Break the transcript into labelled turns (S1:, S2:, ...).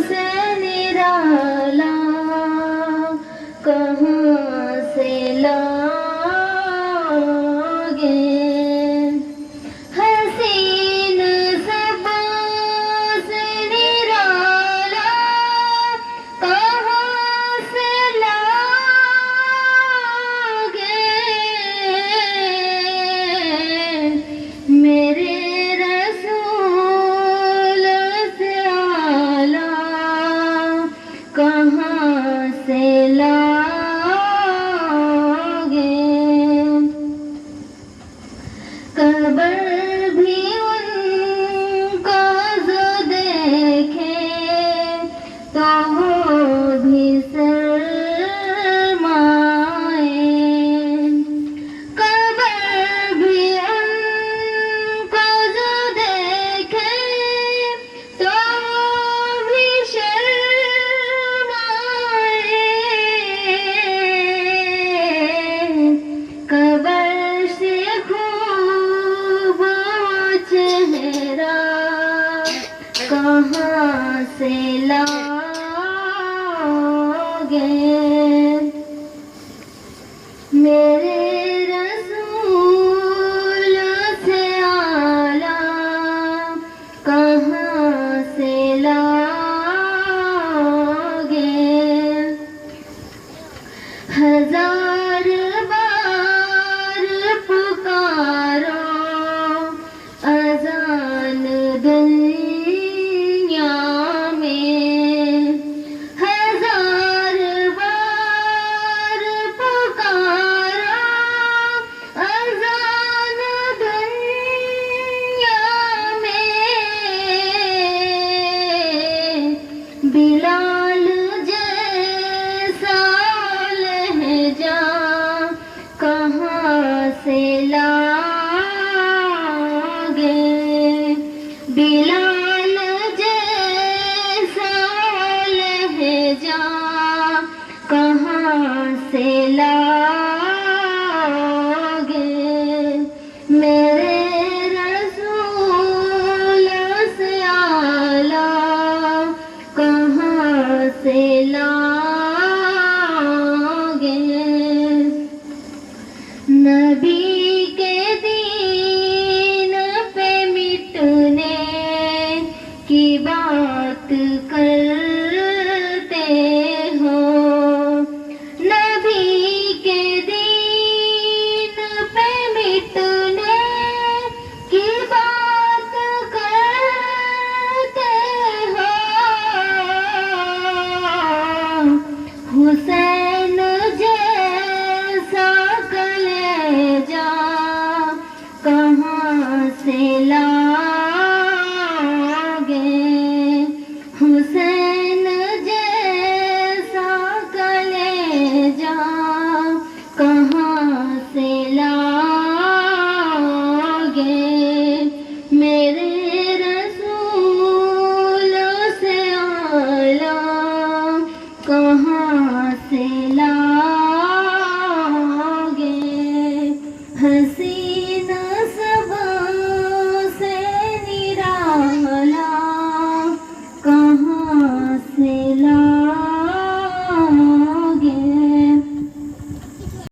S1: से निराला कहाँ से लागे, हसीन सब से निराला कहाँ से लागे, मेरे रसूल से आला कहाँ से लागे, कब्र भी उनका जो देखे तो वो भी शर्माए, कब्र भी उनका जो देखे तो वो भी शर्माए, कब्र से खूब वो चेहरा कहाँ से लागे, मेरे रसूल से आला कहाँ से लागे, हजार बार पुकारो अजान दुनिया में, हजार बार पुकारो अजान दुनिया में, बिलाल जैसा लहजा कहाँ से लागे, बिलाल जैसा लहजा कहाँ से लागे, मेरे रसूल से आला कहाँ से लागे, नबी के दीन पे मिटने की बात करते हो, नबी के दीन पे मिटने की बात करते हो, हुसैन जैसा कलेजा कहाँ से लागे, हुसैन जैसा कलेजा कहाँ से लागे, मेरे रसूल से आला कहाँ से लागे,